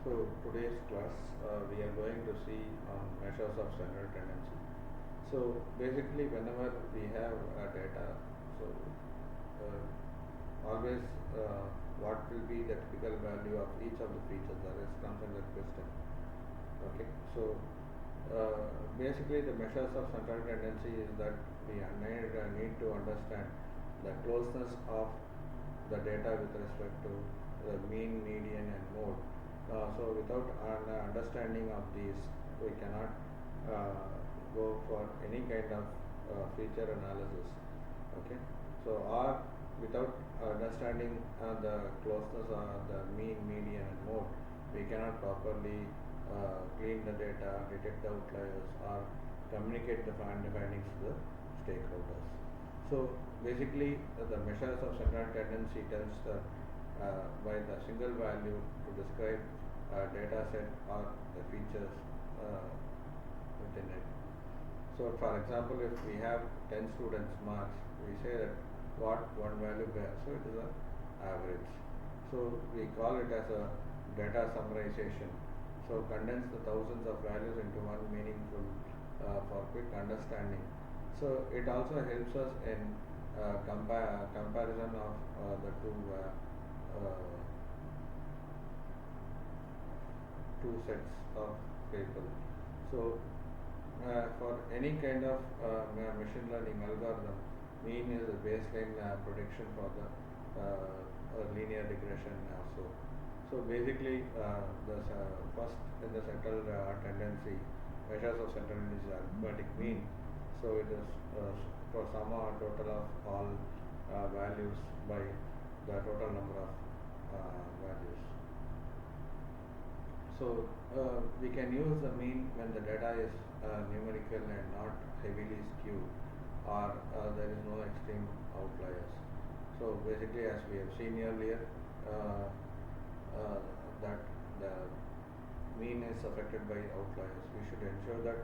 So today's class we are going to see on measures of central tendency. So basically whenever we have data, so always what will be the typical value of each of the features that is comes in the question. Okay, so basically the measures of central tendency is that we need to understand the closeness of the data with respect to the mean, median and mode. So without an understanding of these, we cannot go for any kind of feature analysis. Okay, so or without understanding the closeness of the mean, median and mode, we cannot properly clean the data, detect the outliers, or communicate the findings to the stakeholders. So basically, the measures of central tendency tells that by the single value to describe a data set or the features within it. So for example, if we have 10 students marks, we say that what one value bears. So it is an average. So we call it as a data summarization. So condense the thousands of values into one meaningful for quick understanding. So it also helps us in comparison of the two sets of people. So for any kind of machine learning algorithm, mean is a baseline prediction for the linear regression also. So basically, the first in the central tendency, measures of central tendency is arithmetic mean. So it is for sum or total of all values by the total number of values. So we can use the mean when the data is numerical and not heavily skewed, or there is no extreme outliers. So basically, as we have seen earlier, that the mean is affected by outliers. We should ensure that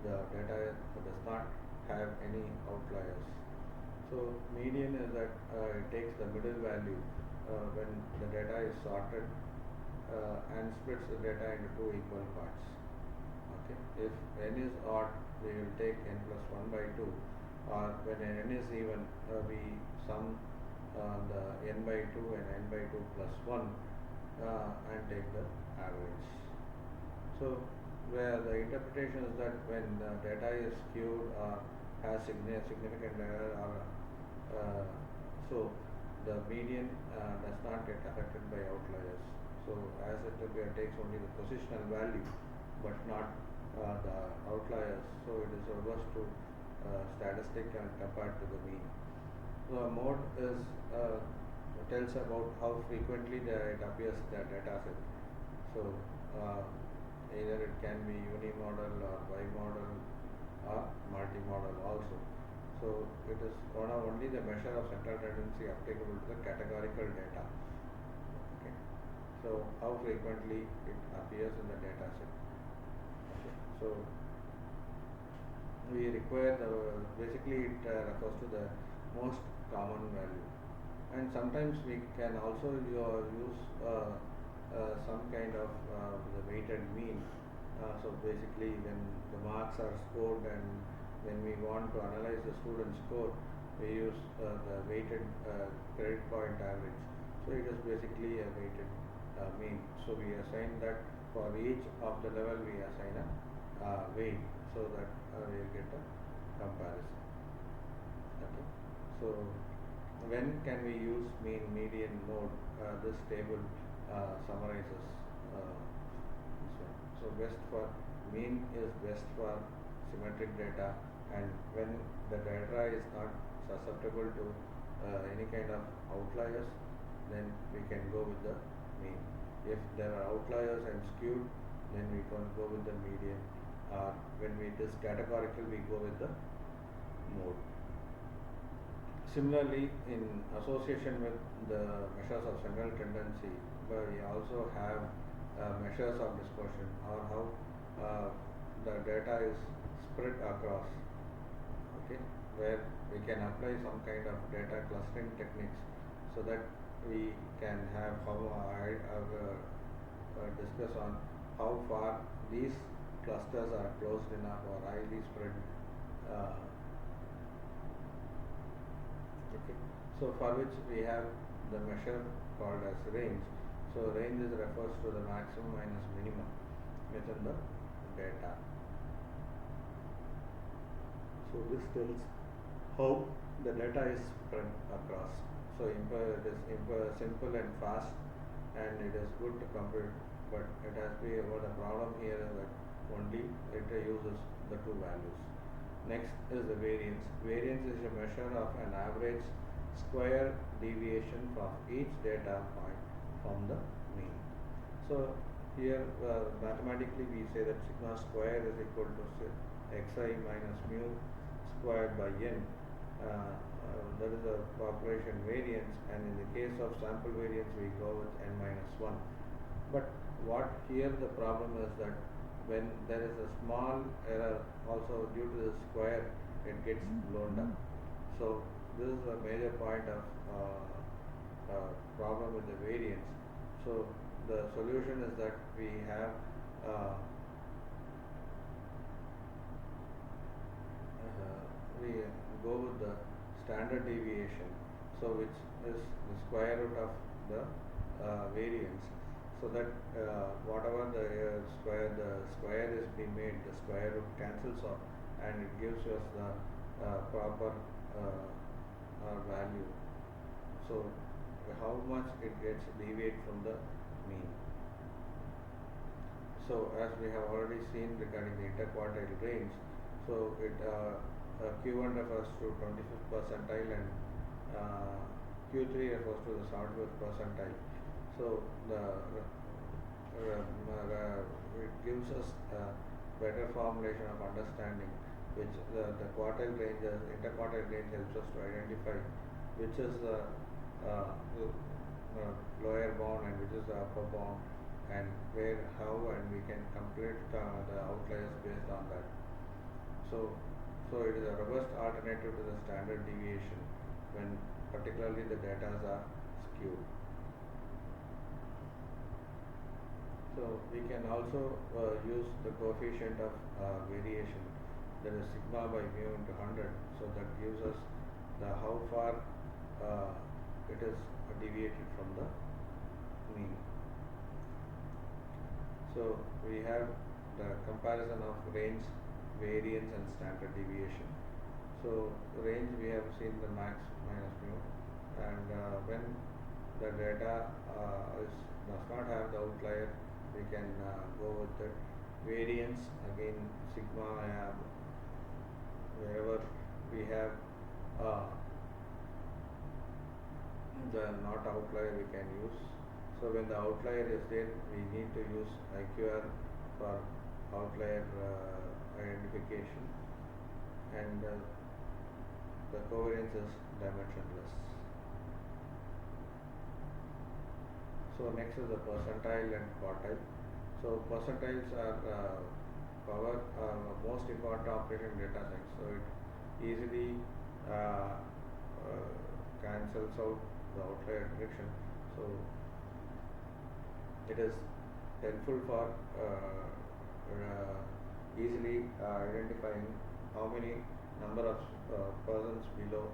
the data does not have any outliers. So median is that it takes the middle value when the data is sorted and splits the data into two equal parts. Okay. If n is odd, we will take n plus 1 by 2, or when n is even, we sum the n by 2 and n by 2 plus 1 and take the average. So where the interpretation is that when the data is skewed or has significant error, or so the median does not get affected by outliers. So as it takes only the positional value but not the outliers, so it is robust to statistic and compared to the mean. The mode is tells about how frequently it appears in the data set. So either it can be unimodal or bimodal or multimodal also. So it is only the measure of central tendency applicable to the categorical data. Okay. So how frequently it appears in the data set. Okay. So we require basically it refers to the most common value, and sometimes we can also use some kind of the weighted mean. So basically when the marks are scored and when we want to analyze the student's score, we use the weighted credit point average. So it is basically a weighted mean. So we assign that for each of the level we assign a weight, so that we will get a comparison. Okay. So when can we use mean, median, mode? This table summarizes this one. So best for mean is best for symmetric data, and when the data is not susceptible to any kind of outliers, then we can go with the mean. If there are outliers and skewed, then we can go with the median, or when it is categorical, we go with the mode. Similarly, in association with the measures of central tendency, we also have measures of dispersion, or how the data is spread across. Okay, where we can apply some kind of data clustering techniques, so that we can have how discuss on how far these clusters are closed enough or highly spread. Uh, okay. So for which we have the measure called as range. So range is refers to the maximum minus minimum within the data. So this tells how the data is spread across. So it is simple and fast, and it is good to compute, but it has to be the problem here is that only it uses the two values. Next is the variance. Variance is a measure of an average square deviation from each data point from the mean. So here mathematically we say that sigma square is equal to xi minus mu squared by n. That is the population variance, and in the case of sample variance we go with n minus 1. But what here the problem is that when there is a small error also due to the square, it gets blown up. So this is a major point of problem with the variance. So the solution is that we have we go with the standard deviation, so which is the square root of the variance, so that whatever the square is being made, the square root cancels off, and it gives us the proper value. So how much it gets deviate from the mean. So as we have already seen regarding the interquartile range, so it Q1 refers to 25th percentile and Q3 refers to the 75th percentile. So it gives us a better formulation of understanding, which the quartile range, interquartile range helps us to identify which is the lower bound and which is the upper bound, and where, how, and we can compute the outliers based on that. So it is a robust alternative to the standard deviation when particularly the data are skewed. So we can also use the coefficient of variation, that is sigma by mu into 100. So that gives us the how far it is deviated from the mean. So we have the comparison of range, variance and standard deviation. So range we have seen the max minus mu, and when the data does not have the outlier, we can go with it. Variance again sigma, wherever we have the not outlier we can use. So when the outlier is there, we need to use IQR for outlier identification, and the covariance is dimensionless. So next is the percentile and quartile. So percentiles are most important operation in data science. So it easily cancels out the outlier prediction. So it is helpful for easily identifying how many number of persons below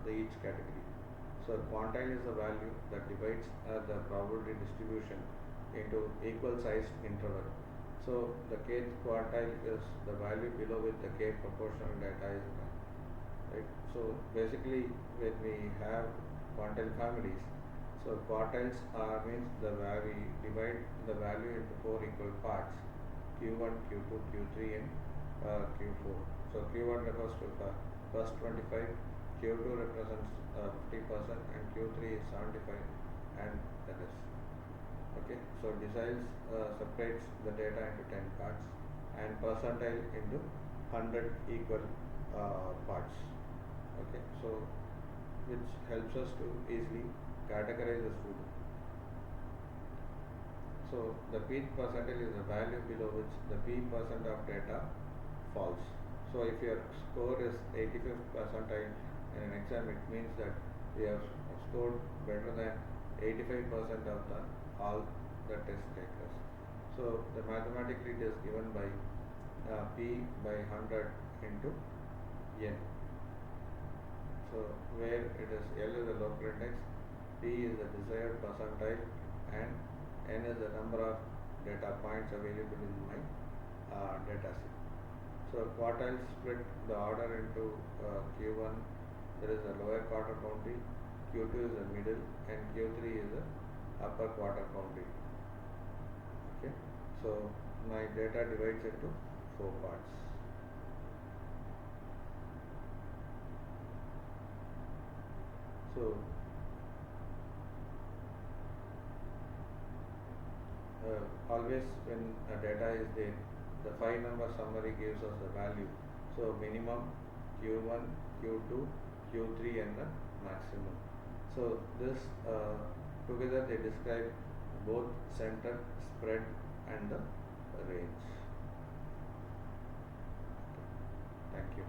each category. So quantile is the value that divides the probability distribution into equal sized interval. So the kth quartile is the value below which the k proportional data is, right. So basically when we have quantile families, so quartiles means we divide the value into 4 equal parts, Q1, Q2, Q3 and Q4. So Q1 refers to the first 25, Q2 represents 50% and Q3 is 75 and the rest. Okay, so deciles separates the data into 10 parts and percentile into 100 equal parts. Okay, so which helps us to easily categorize the student. So the p percentile is the value below which the p% of data falls. So if your score is 85th percentile in an exam, it means that we have scored better than 85% of all the test takers. So the mathematically it is given by P by 100 into N. So where it is L is the local index, P is the desired percentile, and N is the number of data points available in my data set. So quartile split the order into Q1, there is a lower quarter county, Q2 is the middle, and Q3 is the upper quarter county. Okay, so my data divides into 4 parts. So always when data is there, the 5-number summary gives us the value. So minimum, Q1, Q2, Q3 and the maximum. So this together they describe both center, spread and the range. Thank you.